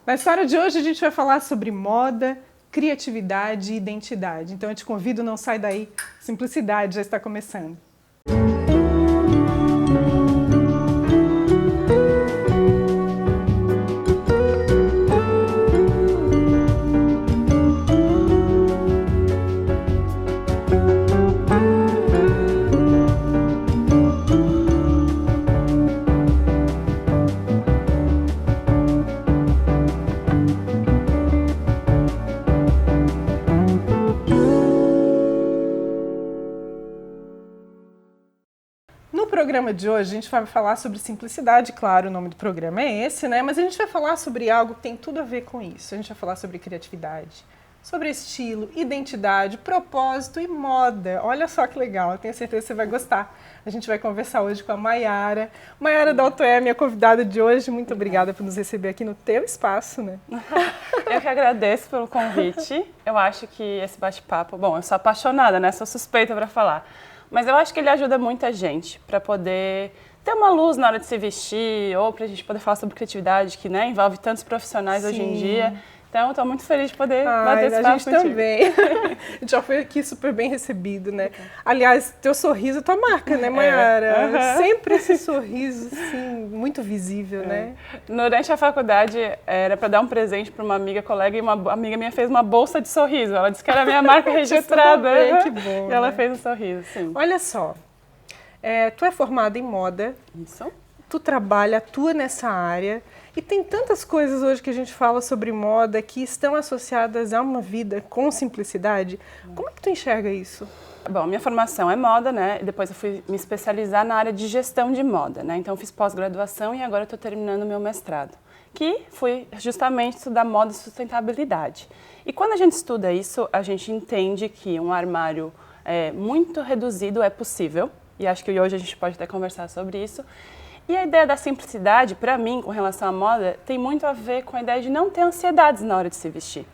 Na história de hoje a gente vai falar sobre moda, criatividade e identidade. Então eu te convido, não sai daí, Simplicidade já está começando. No programa de hoje a gente vai falar sobre simplicidade, claro, o nome do programa é esse, né? Mas a gente vai falar sobre algo que tem tudo a ver com isso. A gente vai falar sobre criatividade, sobre estilo, identidade, propósito e moda. Olha só que legal, eu tenho certeza que você vai gostar. A gente vai conversar hoje com a Mayara. Mayara Dalto é a minha convidada de hoje. Muito obrigada por nos receber aqui no teu espaço, né? Eu que agradeço pelo convite. Eu acho que esse bate-papo... Bom, eu sou apaixonada, né? Sou suspeita para falar. Mas eu acho que ele ajuda muita gente para poder ter uma luz na hora de se vestir ou para a gente poder falar sobre criatividade, que né, envolve tantos profissionais hoje em dia. Então, eu estou muito feliz de poder bater esse papo a gente contigo. também. A gente já foi aqui super bem recebido, né? Aliás, teu sorriso é tua marca, né, Mayara? Sempre esse sorriso, assim, muito visível, né? Durante a faculdade, era para dar um presente para uma amiga, colega, e uma amiga minha fez uma bolsa de sorriso. Ela disse que era a minha marca registrada. Que bom, e ela né? fez um sorriso, sim. Olha só, tu é formada em moda. Isso. Tu trabalha, atua nessa área e tem tantas coisas hoje que a gente fala sobre moda que estão associadas a uma vida com simplicidade. Como é que tu enxerga isso? Bom, minha formação é moda, né? E depois eu fui me especializar na área de gestão de moda, né? Então eu fiz pós-graduação e agora eu estou terminando o meu mestrado, que fui justamente estudar moda e sustentabilidade. E quando a gente estuda isso, a gente entende que um armário muito reduzido é possível, e acho que hoje a gente pode até conversar sobre isso. E a ideia da simplicidade, para mim, com relação à moda, tem muito a ver com a ideia de não ter ansiedades na hora de se vestir.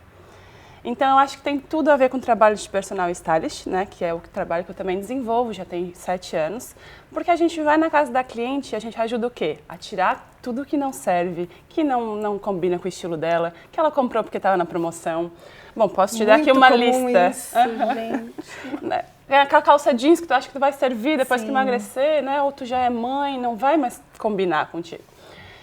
Então, eu acho que tem tudo a ver com o trabalho de personal stylist, né, que é o trabalho que eu também desenvolvo, já tem 7 anos, porque a gente vai na casa da cliente e a gente ajuda o quê? A tirar tudo que não serve, que não combina com o estilo dela, que ela comprou porque estava na promoção. Bom, posso te dar aqui uma lista. Isso, gente. Aquela calça jeans que tu acha que tu vai servir depois Sim. que emagrecer, né? Ou tu já é mãe, não vai mais combinar contigo.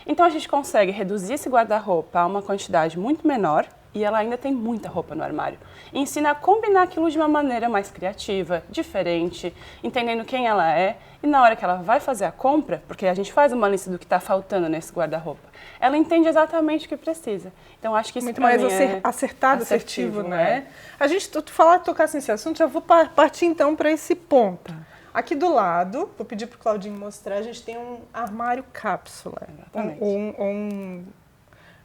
Então a gente consegue reduzir esse guarda-roupa a uma quantidade muito menor e ela ainda tem muita roupa no armário. E ensina a combinar aquilo de uma maneira mais criativa, diferente, entendendo quem ela é. E na hora que ela vai fazer a compra, porque a gente faz uma lista do que está faltando nesse guarda-roupa, ela entende exatamente o que precisa. Então, acho que isso muito pra mais mim acertado, assertivo, né? A gente, tocasse nesse assunto, já vou partir então para esse ponto. Aqui do lado, vou pedir para o Claudinho mostrar, a gente tem um armário cápsula.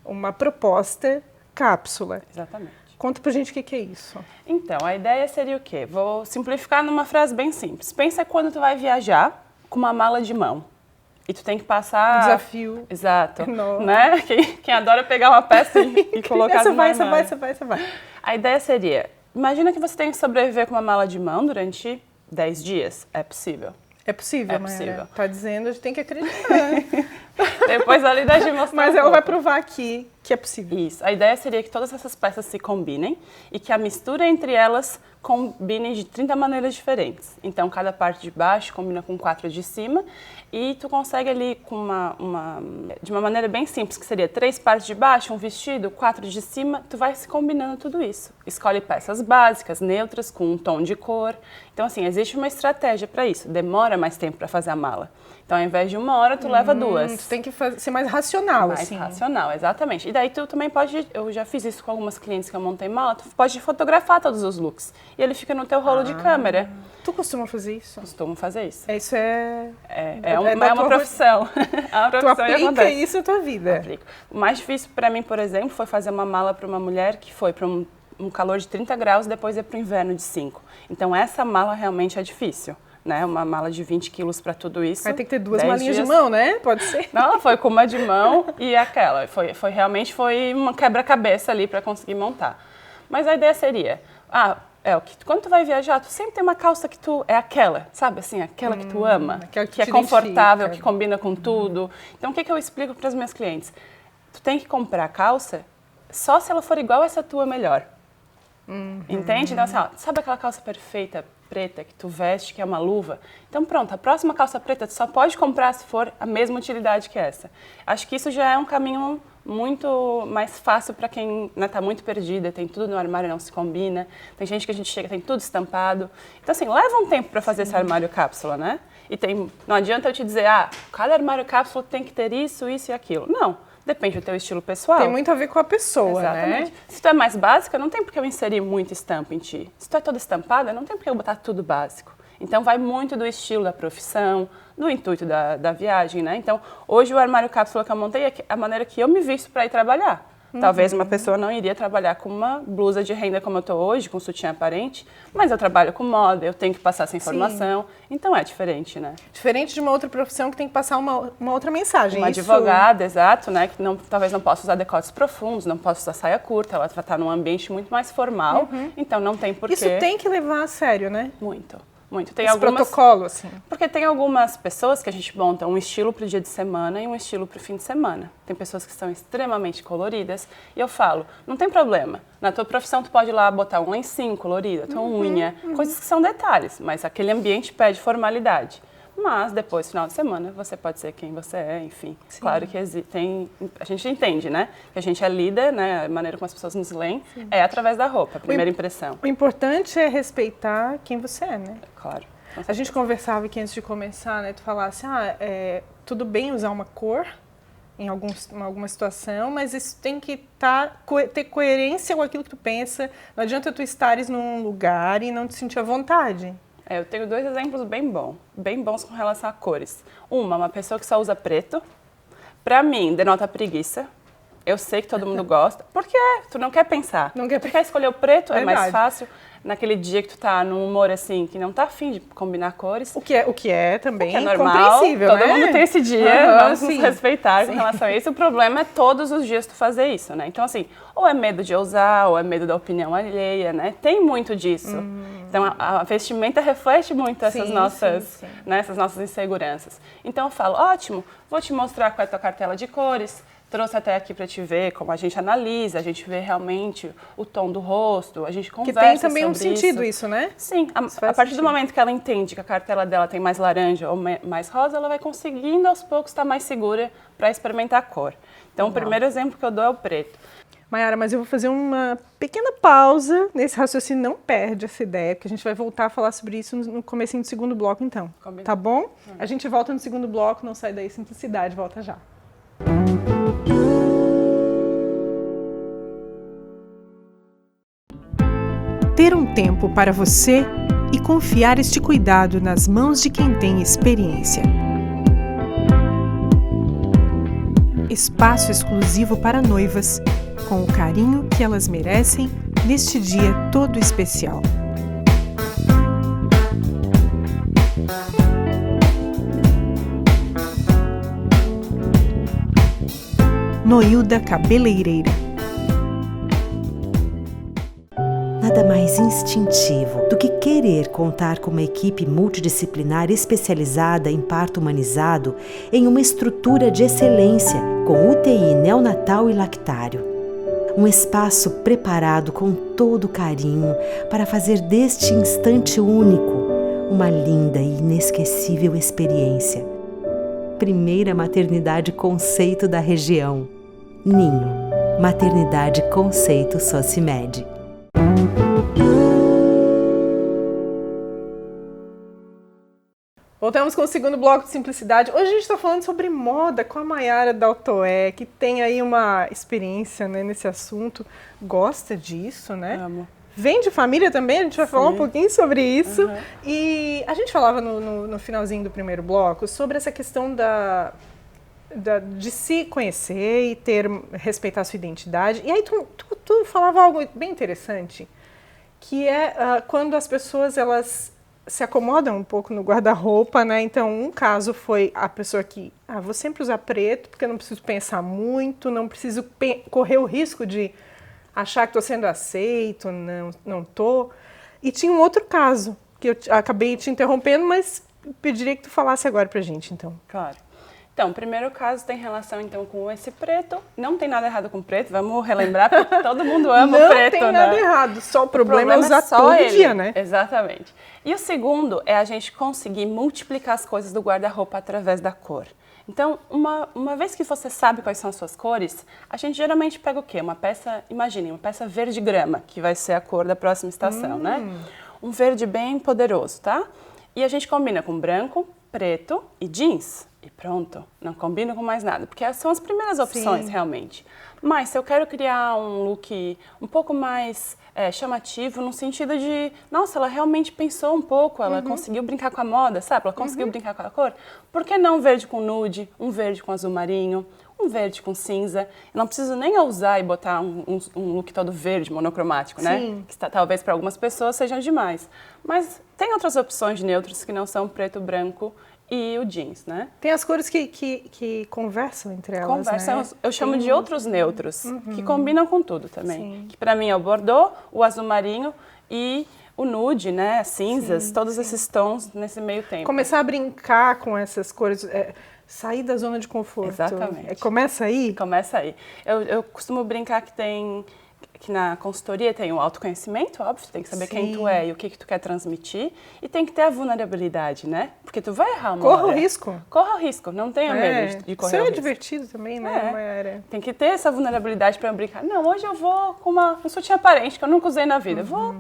Uma proposta cápsula. Exatamente. Conta pra gente o que é isso. Então, a ideia seria o quê? Vou simplificar numa frase bem simples. Pensa quando tu vai viajar com uma mala de mão. E tu tem que passar... Desafio. Exato. Enorme. Né? Quem adora pegar uma peça e colocar no armário. Essa vai. A ideia seria, imagina que você tem que sobreviver com uma mala de mão durante 10 dias. É possível. É possível, É Mayara. possível. Tá dizendo, a gente tem que acreditar. Depois ali da gente mostrar Mas um ela vai pouco. provar aqui que é possível. Isso. A ideia seria que todas essas peças se combinem e que a mistura entre elas combine de 30 maneiras diferentes. Então, cada parte de baixo combina com 4 de cima e tu consegue ali com de uma maneira bem simples, que seria 3 partes de baixo, um vestido, 4 de cima, tu vai se combinando tudo isso. Escolhe peças básicas, neutras, com um tom de cor. Então, assim, existe uma estratégia para isso. Demora mais tempo para fazer a mala. Então, ao invés de 1 hora, tu leva 2. Tu tem que ser mais racional, Mais assim. racional, exatamente. E daí tu também pode, eu já fiz isso com algumas clientes que eu montei mala, tu pode fotografar todos os looks. E ele fica no teu rolo de câmera. Tu costuma fazer isso? Costumo fazer isso. Isso é... É uma profissão. É uma Tu profissão e aplica acontece. isso na tua vida. Aplico. O mais difícil para mim, por exemplo, foi fazer uma mala para uma mulher que foi para um calor de 30 graus e depois ia para o inverno de 5. Então essa mala realmente é difícil. Né? Uma mala de 20 quilos para tudo isso. Vai ter que ter 2 10 malinhas dias. de mão, né? Pode ser. Não, ela foi com uma de mão e aquela. Realmente foi uma quebra-cabeça ali para conseguir montar. Mas a ideia seria, quando tu vai viajar, tu sempre tem uma calça que tu é aquela, sabe assim, aquela que tu ama, aquela que é te confortável, identifica. que combina com tudo. Então, o que eu explico para as minhas clientes? Tu tem que comprar a calça só se ela for igual essa tua melhor. Entende? Então, assim, ó, sabe aquela calça perfeita, preta, que tu veste, que é uma luva? Então, pronto, a próxima calça preta tu só pode comprar se for a mesma utilidade que essa. Acho que isso já é um caminho muito mais fácil para quem está muito perdida, tem tudo no armário, não se combina. Tem gente que a gente chega, tem tudo estampado. Então, assim, leva um tempo para fazer esse armário cápsula, né? E não adianta eu te dizer, cada armário cápsula tem que ter isso, isso e aquilo. Não. Depende do teu estilo pessoal. Tem muito a ver com a pessoa, Exatamente. né? Se tu é mais básica, não tem por que eu inserir muita estampa em ti. Se tu é toda estampada, não tem por que eu botar tudo básico. Então, vai muito do estilo da profissão, do intuito da viagem, né? Então, hoje o armário cápsula que eu montei é a maneira que eu me visto para ir trabalhar. Talvez uma pessoa não iria trabalhar com uma blusa de renda como eu estou hoje, com sutiã aparente, mas eu trabalho com moda, eu tenho que passar essa informação, então é diferente, né? Diferente de uma outra profissão que tem que passar uma outra mensagem. Uma advogada, exato, né? Que talvez não possa usar decotes profundos, não possa usar saia curta, ela vai estar num ambiente muito mais formal, então não tem porquê. Isso tem que levar a sério, né? Muito. Muito. Tem esse protocolo, assim. Porque tem algumas pessoas que a gente monta um estilo para o dia de semana e um estilo para o fim de semana. Tem pessoas que são extremamente coloridas e eu falo, não tem problema. Na tua profissão tu pode ir lá botar um lencinho colorido, a tua unha, coisas que são detalhes, mas aquele ambiente pede formalidade. Mas depois, final de semana, você pode ser quem você é, enfim. Sim. Claro que a gente entende, né? Que a gente é líder, né? A maneira como as pessoas nos leem é através da roupa, a primeira impressão. O importante é respeitar quem você é, né? Claro. A gente conversava aqui antes de começar, né? Tu falasse, tudo bem usar uma cor em alguma situação, mas isso tem que ter coerência com aquilo que tu pensa. Não adianta tu estares num lugar e não te sentir à vontade. Eu tenho 2 exemplos bem bons com relação a cores. Uma pessoa que só usa preto, pra mim, denota preguiça. Eu sei que todo mundo gosta, porque tu não quer pensar. Tu quer escolher o preto, é mais fácil. Naquele dia que tu tá num humor assim, que não tá afim de combinar cores. O que é também é normal, compreensível, todo mundo tem esse dia, vamos nos respeitar com relação a isso. O problema é todos os dias tu fazer isso, né? Então, assim, ou é medo de ousar, ou é medo da opinião alheia, né? Tem muito disso. Então, a vestimenta reflete muito essas nossas inseguranças. Então, eu falo, ótimo, vou te mostrar qual é a tua cartela de cores, trouxe até aqui para te ver como a gente analisa, a gente vê realmente o tom do rosto, a gente conversa sobre isso. Que tem também um sentido isso, né? Sim, a partir do momento que ela entende que a cartela dela tem mais laranja ou mais rosa, ela vai conseguindo aos poucos estar mais segura para experimentar a cor. Então, o primeiro exemplo que eu dou é o preto. Mayara, mas eu vou fazer uma pequena pausa nesse raciocínio, não perde essa ideia, porque a gente vai voltar a falar sobre isso no comecinho do segundo bloco, então. Combinado. Tá bom? A gente volta no segundo bloco, não sai daí, simplicidade, volta já. Ter um tempo para você e confiar este cuidado nas mãos de quem tem experiência. Espaço exclusivo para noivas, com o carinho que elas merecem neste dia todo especial. Noilda Cabeleireira. Nada mais instintivo do que querer contar com uma equipe multidisciplinar especializada em parto humanizado em uma estrutura de excelência com UTI neonatal e lactário. Um espaço preparado com todo carinho para fazer deste instante único uma linda e inesquecível experiência. Primeira maternidade conceito da região. Ninho, maternidade conceito Socimed. Voltamos com o segundo bloco de Simplicidade. Hoje a gente está falando sobre moda com a Mayara Daltoé, que tem aí uma experiência, né, nesse assunto. Gosta disso, né? Amo. Vem de família também, a gente vai falar um pouquinho sobre isso. E a gente falava no finalzinho do primeiro bloco sobre essa questão de se conhecer e respeitar a sua identidade. E aí tu falava algo bem interessante, que é quando as pessoas elas se acomodam um pouco no guarda-roupa, né? Então, um caso foi a pessoa que, vou sempre usar preto porque eu não preciso pensar muito, não preciso correr o risco de achar que estou sendo aceito, não estou. E tinha um outro caso, que eu acabei te interrompendo, mas pediria que tu falasse agora pra gente, então. Claro. Então, o primeiro caso tem relação, então, com esse preto. Não tem nada errado com preto, vamos relembrar, porque todo mundo ama o preto, né? Não tem nada errado, só o problema é usar todo dia, né? Exatamente. E o segundo é a gente conseguir multiplicar as coisas do guarda-roupa através da cor. Então, uma vez que você sabe quais são as suas cores, a gente geralmente pega o quê? Uma peça, imaginem, uma peça verde grama, que vai ser a cor da próxima estação, né? Um verde bem poderoso, tá? E a gente combina com branco, preto e jeans. E pronto, não combino com mais nada, porque são as primeiras opções, realmente. Mas se eu quero criar um look um pouco mais chamativo, no sentido de, nossa, ela realmente pensou um pouco, ela conseguiu brincar com a moda, sabe? Ela conseguiu brincar com a cor. Por que não um verde com nude, um verde com azul marinho, um verde com cinza? Eu não preciso nem ousar e botar um look todo verde, monocromático, né? Que talvez para algumas pessoas sejam demais. Mas tem outras opções de neutros que não são preto, branco e o jeans, né? Tem as cores que conversam entre elas, Conversam, né? eu chamo de outros neutros, que combinam com tudo também. Que para mim é o bordô, o azul marinho e o nude, né? As cinzas, todos esses tons nesse meio tempo. Começar a brincar com essas cores, sair da zona de conforto. Exatamente. Começa aí? Começa aí. Eu costumo brincar que na consultoria tem o autoconhecimento, óbvio, tem que saber quem tu é e o que tu quer transmitir, e tem que ter a vulnerabilidade, né? Porque tu vai errar uma hora. Corra o risco. Corra o risco, não tenha medo de correr o risco. Isso é divertido também, né, Mayara? Tem que ter essa vulnerabilidade para brincar. Não, hoje eu vou com um sutiã aparente que eu nunca usei na vida. Vou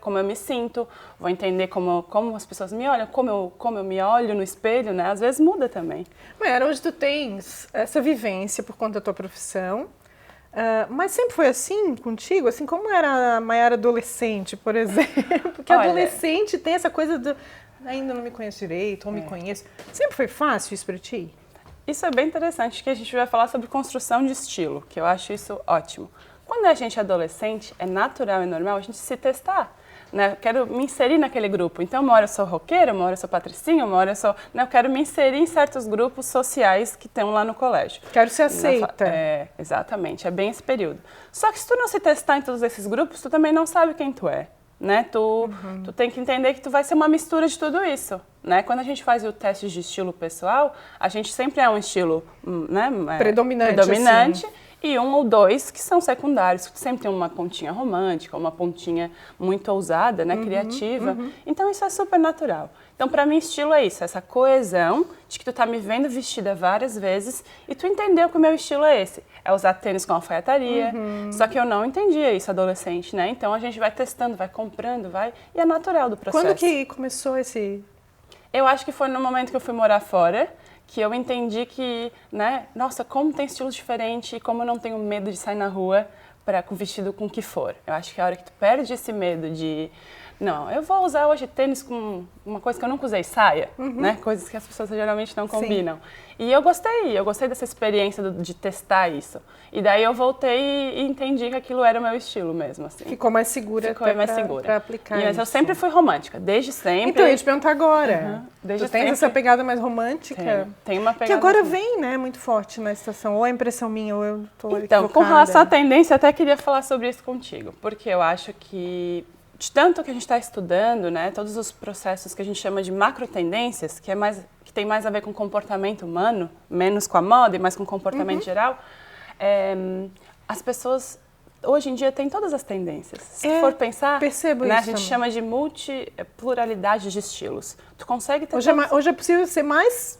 como eu me sinto, vou entender como as pessoas me olham, como eu me olho no espelho, né? Às vezes muda também. Mayara, hoje tu tens essa vivência por conta da tua profissão, mas sempre foi assim contigo? Assim, como era a Mayara adolescente, por exemplo? Porque adolescente tem essa coisa do ainda não me conheço direito, ou me conheço. Sempre foi fácil isso pra ti? Isso é bem interessante, que a gente vai falar sobre construção de estilo, que eu acho isso ótimo. Quando a gente é adolescente, é natural e normal a gente se testar. Né? Eu quero me inserir naquele grupo. Então, uma hora eu sou roqueira, uma hora eu sou patricinha, uma hora eu sou... Né? Eu quero me inserir em certos grupos sociais que estão lá no colégio. Quero ser aceita. Exatamente, é bem esse período. Só que se tu não se testar em todos esses grupos, tu também não sabe quem tu é. Né? Tu tem que entender que tu vai ser uma mistura de tudo isso. Né? Quando a gente faz o teste de estilo pessoal, a gente sempre é um estilo predominante. Assim. E um ou dois que são secundários, que sempre tem uma pontinha romântica, uma pontinha muito ousada, né, criativa. Então isso é super natural. Então para mim estilo é isso, essa coesão de que tu tá me vendo vestida várias vezes e tu entendeu que o meu estilo é esse. É usar tênis com alfaiataria, só que eu não entendia isso adolescente, né? Então a gente vai testando, vai comprando, e é natural do processo. Quando que começou esse... Eu acho que foi no momento que eu fui morar fora, que eu entendi que, né, nossa, como tem estilos diferentes e como eu não tenho medo de sair na rua com vestido com o que for. Eu acho que a hora que tu perde esse medo de, não, eu vou usar hoje tênis com uma coisa que eu nunca usei, saia, né, coisas que as pessoas geralmente não combinam. E eu gostei dessa experiência de testar isso. E daí eu voltei e entendi que aquilo era o meu estilo mesmo, assim. Ficou mais segura para aplicar Mas eu sempre fui romântica, desde sempre. Então, eu ia te perguntar agora. Desde tu tens essa pegada mais romântica? Tem uma pegada. Que agora vem, né, muito forte na estação. Ou é impressão minha, ou eu tô Então, equivocada. com relação à tendência, eu até queria falar sobre isso contigo. Porque eu acho que, de tanto que a gente está estudando, né, todos os processos que a gente chama de macro tendências, que tem mais a ver com comportamento humano, menos com a moda e mais com comportamento geral, as pessoas hoje em dia têm todas as tendências. Se tu for pensar, percebo né, isso a gente chama de pluralidade de estilos. Tu consegue ter hoje é possível ser mais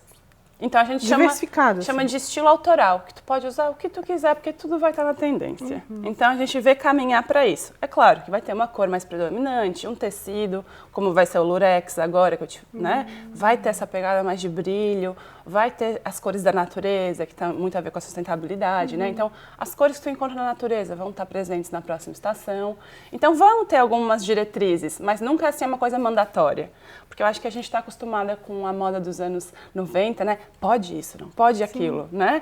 então a gente diversificado, chama de estilo autoral, que tu pode usar o que tu quiser, porque tudo vai estar na tendência. Então a gente vê caminhar para isso. É claro que vai ter uma cor mais predominante, um tecido, como vai ser o lurex agora, né? Vai ter essa pegada mais de brilho, vai ter as cores da natureza, que tem muito a ver com a sustentabilidade, né? Então as cores que tu encontra na natureza vão estar presentes na próxima estação. Então vão ter algumas diretrizes, mas nunca assim é uma coisa mandatória. Porque eu acho que a gente está acostumada com a moda dos anos 90, né? Pode isso, não pode aquilo, né?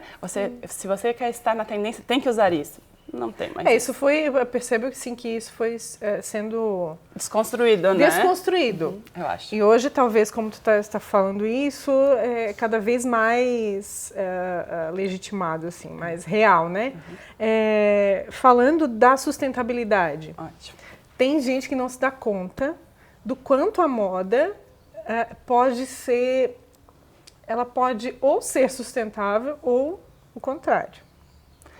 Se você quer estar na tendência, tem que usar isso. Não tem mais. Isso foi, eu percebo que sim, que isso foi sendo desconstruído, né? Desconstruído. Eu acho. E hoje, talvez, como tu está falando isso, é cada vez mais legitimado, assim, mais real, né? Falando da sustentabilidade. Ótimo. Tem gente que não se dá conta do quanto a moda pode ser ela pode ou ser sustentável ou o contrário.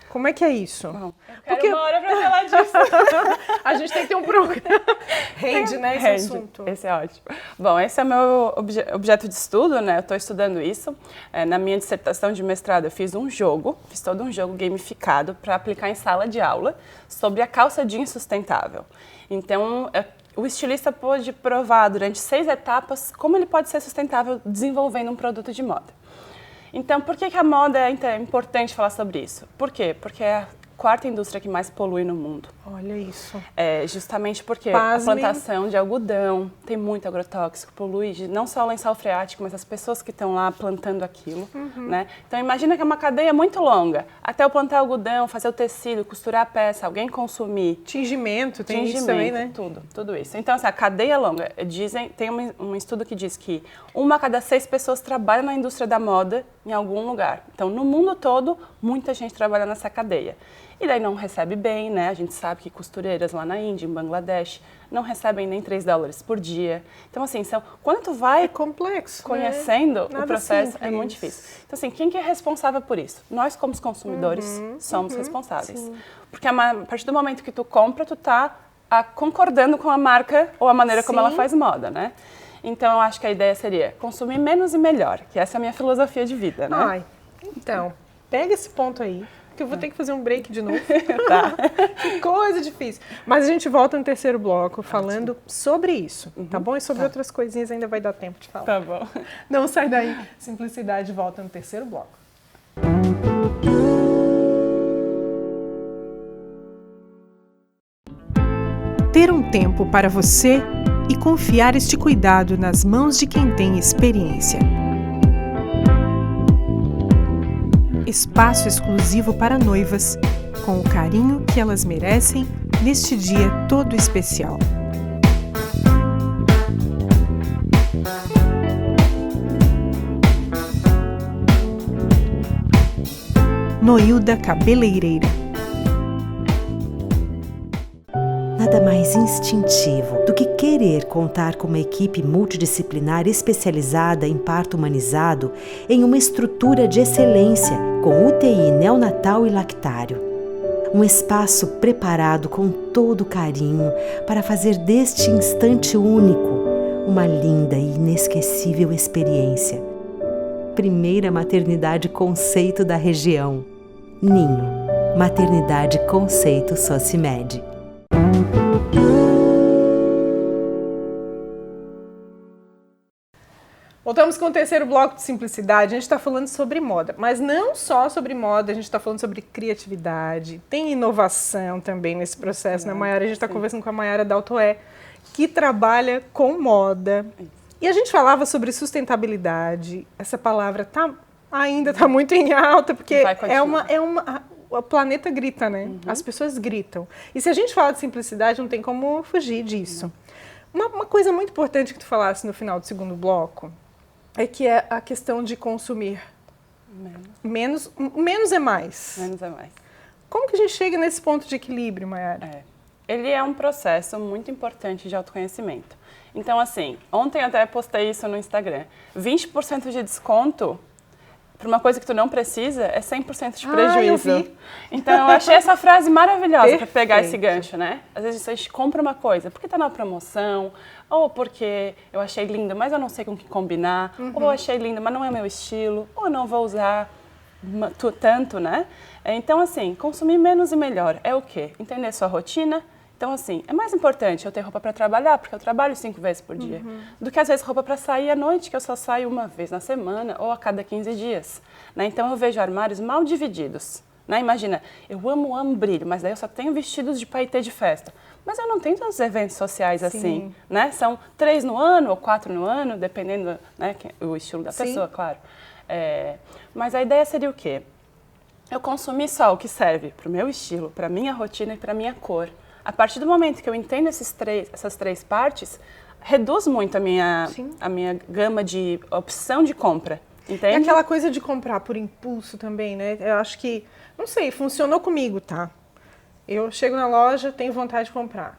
Como é que é isso? Bom, eu quero uma hora para falar disso. A gente tem que ter um programa. Rende, né, esse assunto. Esse é ótimo. Bom, esse é o meu objeto de estudo, né? Eu estou estudando isso. Na minha dissertação de mestrado, eu fiz todo um jogo gamificado para aplicar em sala de aula sobre a calça jeans sustentável. Então, o estilista pôde provar durante 6 etapas como ele pode ser sustentável desenvolvendo um produto de moda. Então, por que a moda é importante falar sobre isso? Por quê? Porque é a 4ª indústria que mais polui no mundo. Olha isso. Justamente porque Pasmem. a plantação de algodão tem muito agrotóxico, polui não só o lençol freático, mas as pessoas que estão lá plantando aquilo, né? Então, imagina que é uma cadeia muito longa. Até eu plantar algodão, fazer o tecido, costurar a peça, alguém consumir. Tingimento, tem isso também, né? Tudo isso. Então, assim, a cadeia é longa. Tem um estudo que diz que 1 a cada 6 pessoas trabalha na indústria da moda em algum lugar. Então, no mundo todo, muita gente trabalha nessa cadeia. E daí não recebe bem, né? A gente sabe que costureiras lá na Índia, em Bangladesh, não recebem nem $3 por dia. Então, assim, quando tu vai complexo, conhecendo o processo, simples. é muito difícil. Então, assim, quem que é responsável por isso? Nós, como os consumidores, somos responsáveis. Sim. Porque a partir do momento que tu compra, tu tá concordando com a marca ou a maneira como ela faz moda, né? Então, eu acho que a ideia seria consumir menos e melhor, que essa é a minha filosofia de vida, né? Então, pega esse ponto aí, que eu vou ter que fazer um break de novo. Tá. Que coisa difícil. Mas a gente volta no terceiro bloco falando sobre isso, tá bom? E sobre outras coisinhas ainda vai dar tempo de falar. Tá bom. Não sai daí. Simplicidade volta no terceiro bloco. Ter um tempo para você e confiar este cuidado nas mãos de quem tem experiência. Espaço exclusivo para noivas, com o carinho que elas merecem neste dia todo especial. Noilda Cabeleireira. Nada mais instintivo do que querer contar com uma equipe multidisciplinar especializada em parto humanizado em uma estrutura de excelência com UTI neonatal e lactário. Um espaço preparado com todo carinho para fazer deste instante único uma linda e inesquecível experiência. Primeira maternidade conceito da região. Ninho, maternidade conceito Socimed. Voltamos com o terceiro bloco de simplicidade. A gente está falando sobre moda, mas não só sobre moda, a gente está falando sobre criatividade, tem inovação também nesse processo, né, Mayara? A gente está conversando com a Mayara Daltoé, que trabalha com moda. E a gente falava sobre sustentabilidade. Essa palavra ainda está muito em alta, porque o planeta grita, né? As pessoas gritam. E se a gente fala de simplicidade, não tem como fugir disso. Uma coisa muito importante que tu falasse no final do segundo bloco é que é a questão de consumir menos é mais. Menos é mais. Como que a gente chega nesse ponto de equilíbrio, Mayara? Ele é um processo muito importante de autoconhecimento. Então, assim, ontem até postei isso no Instagram. 20% de desconto para uma coisa que tu não precisa é 100% de prejuízo. Eu vi. Então, eu achei essa frase maravilhosa para pegar Perfeito. esse gancho, né? Às vezes a gente compra uma coisa porque está na promoção, ou porque eu achei lindo, mas eu não sei com o que combinar, ou eu achei lindo, mas não é meu estilo, ou eu não vou usar tanto, né? Então, assim, consumir menos e melhor é o quê? Entender sua rotina. Então, assim, é mais importante eu ter roupa para trabalhar, porque eu trabalho 5 vezes por dia, do que, às vezes, roupa para sair à noite, que eu só saio uma vez na semana ou a cada 15 dias. Né? Então, eu vejo armários mal divididos. Né? Imagina, eu amo brilho, mas daí eu só tenho vestidos de paetê de festa. Mas eu não tenho tantos eventos sociais assim, né? São 3 no ano ou 4 no ano, dependendo, né, o estilo da pessoa, claro. Mas a ideia seria o quê? Eu consumir só o que serve para o meu estilo, para a minha rotina e para a minha cor. A partir do momento que eu entendo essas 3 partes, reduz muito a minha gama de opção de compra. Entende? E aquela coisa de comprar por impulso também, né? Eu acho que, não sei, funcionou comigo, tá? Eu chego na loja, tenho vontade de comprar.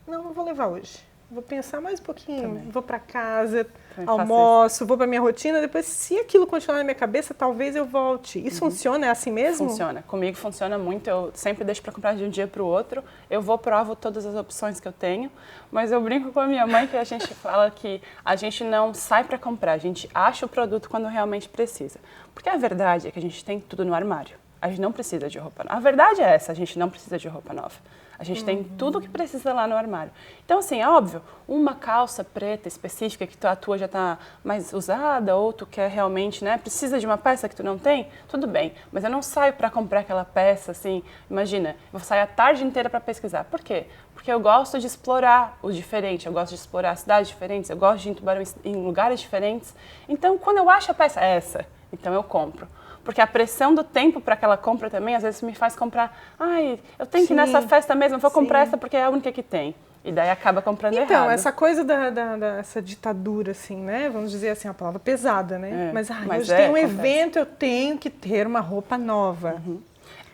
Não vou levar hoje. vou pensar mais um pouquinho, Também. vou para casa, Também faço almoço, vou para minha rotina, depois se aquilo continuar na minha cabeça, talvez eu volte. Isso funciona? É assim mesmo? Funciona. Comigo funciona muito. Eu sempre deixo para comprar de um dia para o outro. Eu provo todas as opções que eu tenho. Mas eu brinco com a minha mãe que a gente fala que a gente não sai para comprar. A gente acha o produto quando realmente precisa. Porque a verdade é que a gente tem tudo no armário. A gente não precisa de roupa nova. A verdade é essa, a gente não precisa de roupa nova. A gente tem tudo o que precisa lá no armário. Então, assim, é óbvio, uma calça preta específica que a tua já está mais usada ou tu quer realmente, né, precisa de uma peça que tu não tem, tudo bem. Mas eu não saio para comprar aquela peça, assim, imagina, eu vou sair a tarde inteira para pesquisar. Por quê? Porque eu gosto de explorar o diferente, eu gosto de explorar cidades diferentes, eu gosto de ir em Tubarão em lugares diferentes. Então, quando eu acho a peça essa, então eu compro. Porque a pressão do tempo para aquela compra também, às vezes, me faz comprar. Ai, eu tenho que ir nessa festa mesmo, vou comprar essa porque é a única que tem. E daí acaba comprando errado. Então, essa coisa dessa ditadura, assim, né? Vamos dizer assim, a palavra pesada, né? Mas hoje tem um evento, eu tenho que ter uma roupa nova.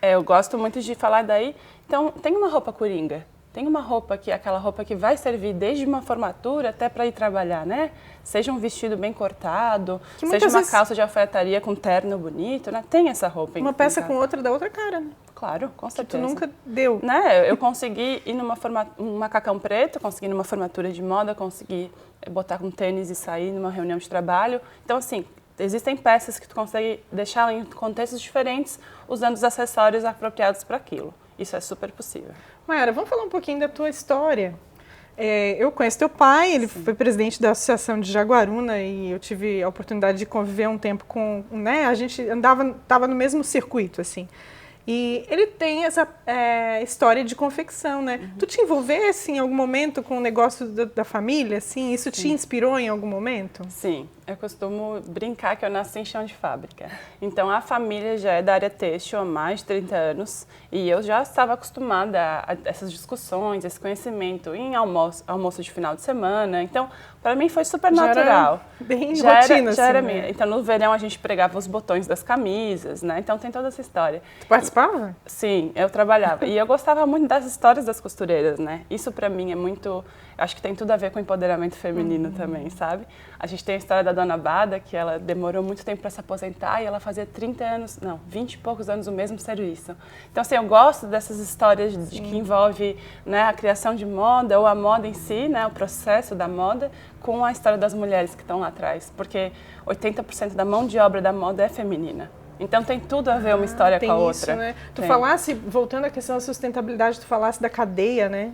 Eu gosto muito de falar daí. Então, tem uma roupa coringa. Tem uma roupa que é aquela roupa que vai servir desde uma formatura até para ir trabalhar, né? Seja um vestido bem cortado, seja uma calça de alfaiataria com terno bonito, né? Tem essa roupa. Uma peça com outra da outra cara, né? Claro, com certeza. Que tu nunca deu. Né? Eu consegui ir um macacão preto, consegui ir numa formatura de moda, consegui botar com tênis e sair numa reunião de trabalho. Então, assim, existem peças que tu consegue deixar em contextos diferentes usando os acessórios apropriados para aquilo. Isso é super possível. Mayara, vamos falar um pouquinho da tua história. Eu conheço teu pai, ele foi presidente da Associação de Jaguaruna e eu tive a oportunidade de conviver um tempo com, né, a gente estava no mesmo circuito, assim. E ele tem essa história de confecção, né? Tu te envolvesse em algum momento com o negócio da família, assim? Isso te inspirou em algum momento? Sim, eu costumo brincar que eu nasci em chão de fábrica. Então, a família já é da área têxtil há mais de 30 anos e eu já estava acostumada a essas discussões, esse conhecimento em almoço de final de semana. Então, para mim foi super natural. Bem rotina, já era assim, minha. Então, no verão a gente pregava os botões das camisas, né? Então, tem toda essa história. Tu participava? Sim, eu trabalhava. E eu gostava muito das histórias das costureiras, né? Isso para mim é muito... Acho que tem tudo a ver com empoderamento feminino também, sabe? A gente tem a história da Dona Bada, que ela demorou muito tempo para se aposentar e ela fazia 20 e poucos anos o mesmo serviço. Então, assim, eu gosto dessas histórias que envolve, né, a criação de moda ou a moda em si, né, o processo da moda, com a história das mulheres que estão lá atrás. Porque 80% da mão de obra da moda é feminina. Então tem tudo a ver uma história com a outra. Isso, né? Tu falasse, voltando à questão da sustentabilidade, tu falasse da cadeia, né?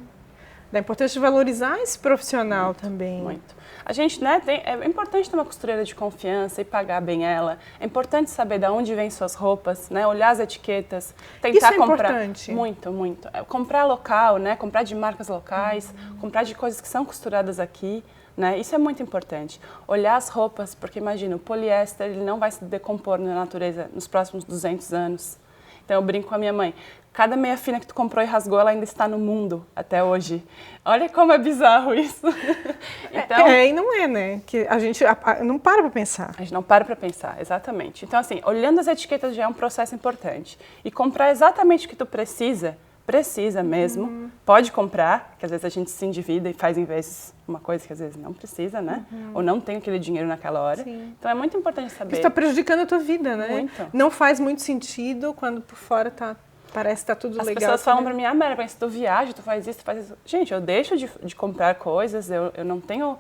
Da importância de valorizar esse profissional também. Muito. A gente, né, é importante ter uma costureira de confiança e pagar bem ela. É importante saber de onde vêm suas roupas, né? Olhar as etiquetas, tentar Isso é comprar. Importante. Muito, muito. Comprar local, né? Comprar de marcas locais, comprar de coisas que são costuradas aqui. Né? Isso é muito importante. Olhar as roupas, porque imagina, o poliéster ele não vai se decompor na natureza nos próximos 200 anos. Então eu brinco com a minha mãe, cada meia fina que tu comprou e rasgou, ela ainda está no mundo até hoje. Olha como é bizarro isso. Então, e não é, né? Que a gente não para pensar. A gente não para pensar, exatamente. Então assim, olhando as etiquetas já é um processo importante. E comprar exatamente o que tu precisa mesmo, pode comprar, que às vezes a gente se endivida e faz em vez uma coisa que às vezes não precisa, né? Ou não tem aquele dinheiro naquela hora. Sim. Então é muito importante saber. Isso está prejudicando a tua vida, né? Muito. Não faz muito sentido quando por fora parece que tá tudo As legal. As pessoas falam pra mim, Mary, se tu viaja, tu faz isso, tu faz isso. Gente, eu deixo de comprar coisas, eu não tenho...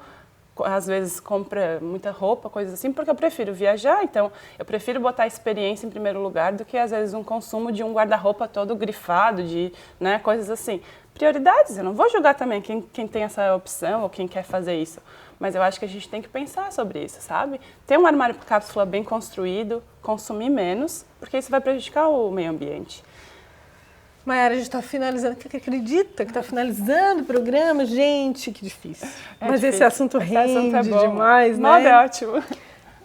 Às vezes compra muita roupa, coisas assim, porque eu prefiro viajar, então eu prefiro botar a experiência em primeiro lugar do que às vezes um consumo de um guarda-roupa todo grifado, de, né, coisas assim. Prioridades, eu não vou julgar também quem tem essa opção ou quem quer fazer isso, mas eu acho que a gente tem que pensar sobre isso, sabe? Ter um armário por cápsula bem construído, consumir menos, porque isso vai prejudicar o meio ambiente. Mayara, a gente está finalizando. Acredita que está finalizando o programa? Gente, que difícil. Mas difícil. Esse assunto rende demais, né? Moda é ótimo.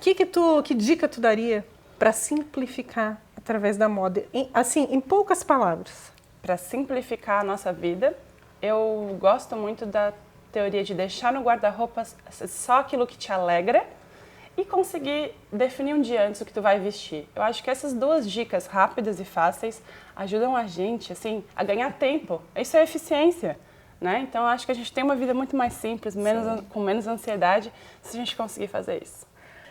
Que dica tu daria para simplificar através da moda? Em poucas palavras. Para simplificar a nossa vida, eu gosto muito da teoria de deixar no guarda-roupa só aquilo que te alegra e conseguir definir um dia antes o que tu vai vestir. Eu acho que essas duas dicas rápidas e fáceis ajudam a gente, assim, a ganhar tempo. Isso é eficiência, né? Então, eu acho que a gente tem uma vida muito mais simples, com menos ansiedade, se a gente conseguir fazer isso.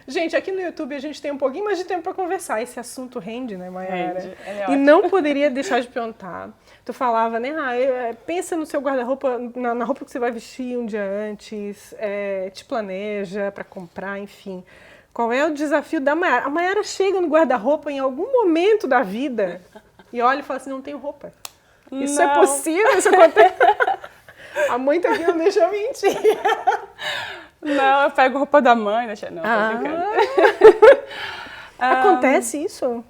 Gente, aqui no YouTube a gente tem um pouquinho mais de tempo para conversar. Esse assunto rende, né, Mayara? Rende, e não poderia deixar de perguntar. Tu falava, né? Pensa no seu guarda-roupa, na roupa que você vai vestir um dia antes, te planeja para comprar, enfim. Qual é o desafio da Mayara? A Mayara chega no guarda-roupa em algum momento da vida e olha e fala assim, não tenho roupa. Isso é possível? Isso acontece? A mãe tá aqui, não deixa eu mentir. Não, eu pego roupa da mãe, deixa... Não, tô brincando. Acontece isso?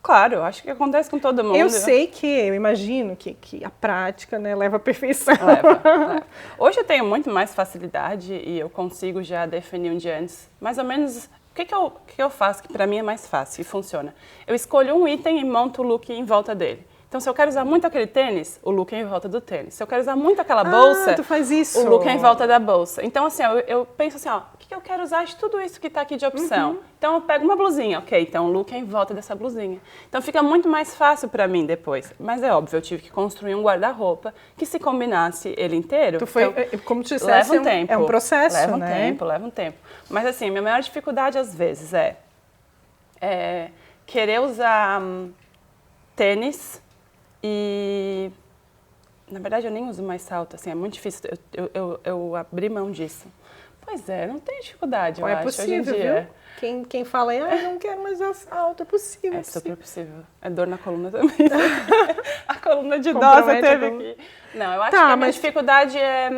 Claro, eu acho que acontece com todo mundo. Eu imagino que a prática, né, leva à perfeição. Leva. Hoje eu tenho muito mais facilidade e eu consigo já definir um dia antes, mais ou menos, o que eu faço que para mim é mais fácil e funciona. Eu escolho um item e monto o look em volta dele. Então, se eu quero usar muito aquele tênis, o look é em volta do tênis. Se eu quero usar muito aquela bolsa, tu faz isso. O look é em volta da bolsa. Então, assim, eu penso assim, o que eu quero usar de tudo isso que está aqui de opção? Então, eu pego uma blusinha, ok, então o look é em volta dessa blusinha. Então, fica muito mais fácil para mim depois. Mas é óbvio, eu tive que construir um guarda-roupa que se combinasse ele inteiro. Como tu disseste, leva um tempo. É um processo, Leva um tempo. Mas, assim, minha maior dificuldade, às vezes, é querer usar tênis. E, na verdade, eu nem uso mais salto, assim, é muito difícil, eu abri mão disso. Pois é, não tem dificuldade, eu acho, possível, hoje em dia. Viu? Quem fala, não quero mais usar salto, é possível. É super possível. É dor na coluna também. A coluna de idosa teve aqui. Não, eu acho que a minha dificuldade é...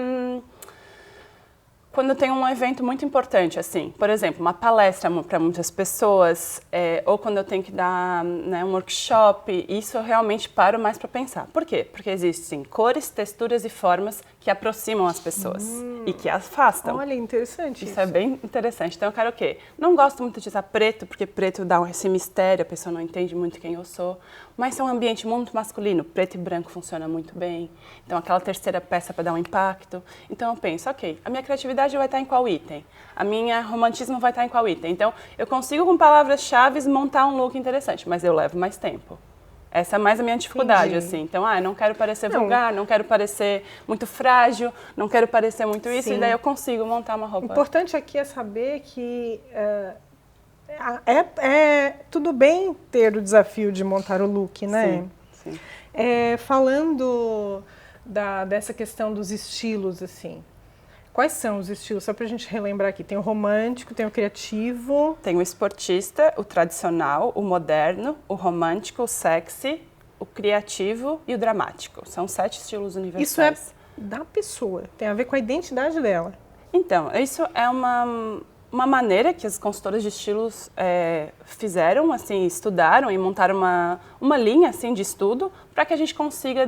Quando eu tenho um evento muito importante, assim, por exemplo, uma palestra para muitas pessoas, ou quando eu tenho que dar, né, um workshop, isso eu realmente paro mais para pensar. Por quê? Porque existem cores, texturas e formas que aproximam as pessoas e que afastam. Olha, interessante isso. É bem interessante. Então eu quero o quê? Não gosto muito de usar preto, porque preto dá esse mistério, a pessoa não entende muito quem eu sou. Mas é um ambiente muito masculino, preto e branco funciona muito bem. Então aquela terceira peça para dar um impacto. Então eu penso, ok, a minha criatividade vai estar em qual item? A minha romantismo vai estar em qual item? Então eu consigo com palavras-chave montar um look interessante, mas eu levo mais tempo. Essa é mais a minha dificuldade, assim. Então, eu não quero parecer vulgar, não quero parecer muito frágil, não quero parecer muito isso, e daí eu consigo montar uma roupa. O importante aqui é saber que tudo bem ter o desafio de montar o look, né? Sim. Falando dessa questão dos estilos, assim, quais são os estilos? Só pra gente relembrar aqui. Tem o romântico, tem o criativo. Tem o esportista, o tradicional, o moderno, o romântico, o sexy, o criativo e o dramático. São 7 estilos universais. Isso é da pessoa, tem a ver com a identidade dela. Então, isso é uma maneira que as consultoras de estilos fizeram, assim, estudaram e montaram uma linha, assim, de estudo para que a gente consiga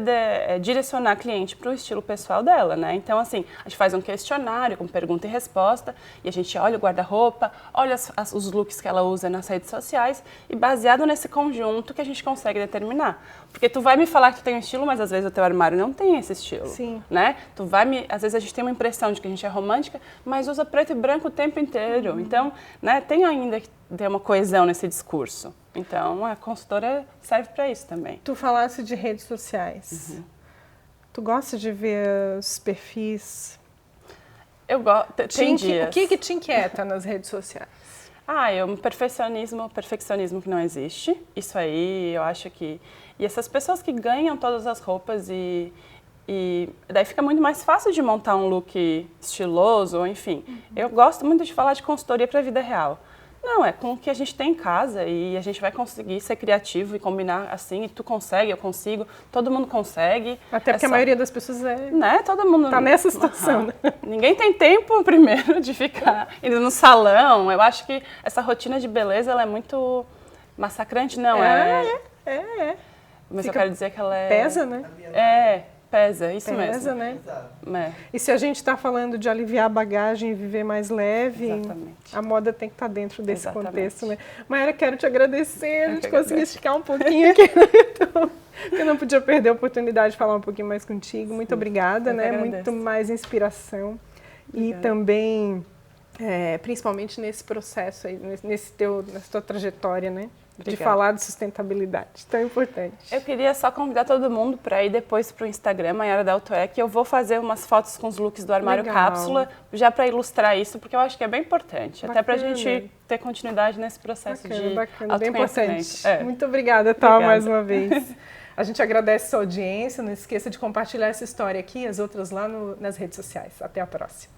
direcionar a cliente para o estilo pessoal dela, né? Então, assim, a gente faz um questionário com pergunta e resposta e a gente olha o guarda-roupa, olha os looks que ela usa nas redes sociais e baseado nesse conjunto que a gente consegue determinar. Porque tu vai me falar que tu tem um estilo, mas às vezes o teu armário não tem esse estilo. Sim. Né? Às vezes a gente tem uma impressão de que a gente é romântica, mas usa preto e branco o tempo inteiro. Então, né, tem ainda que ter uma coesão nesse discurso. Então, a consultora serve para isso também. Tu falasse de redes sociais. Tu gosta de ver os perfis? Eu gosto. Tem dias. O que te inquieta nas redes sociais? Um perfeccionismo que não existe. Isso aí, eu acho que... E essas pessoas que ganham todas as roupas e daí fica muito mais fácil de montar um look estiloso, enfim. Eu gosto muito de falar de consultoria para a vida real. Não, é com o que a gente tem em casa e a gente vai conseguir ser criativo e combinar assim, e tu consegue, eu consigo, todo mundo consegue. Até porque a maioria das pessoas né? Todo mundo tá nessa situação. Né? Ninguém tem tempo, primeiro, de ficar indo no salão. Eu acho que essa rotina de beleza, ela é muito massacrante, não é? Mas eu quero dizer que ela é... Pesa, né? Pesa, isso mesmo. Pesa, né? E se a gente está falando de aliviar a bagagem e viver mais leve, a moda tem que estar dentro desse contexto, né? Mayara, quero te agradecer, a gente conseguiu esticar um pouquinho aqui no YouTube. Eu não podia perder a oportunidade de falar um pouquinho mais contigo. Muito obrigada, né? Muito mais inspiração. Obrigada. E também, principalmente nesse processo aí, nessa tua trajetória, né? de falar de sustentabilidade, tão importante. Eu queria só convidar todo mundo para ir depois para o Instagram, Maiara Daltoé, que eu vou fazer umas fotos com os looks do armário cápsula, já para ilustrar isso, porque eu acho que é bem importante, até para a gente ter continuidade nesse processo de bem importante. É. Muito obrigada, Tal, mais uma vez. A gente agradece a sua audiência, não esqueça de compartilhar essa história aqui e as outras lá nas redes sociais. Até a próxima.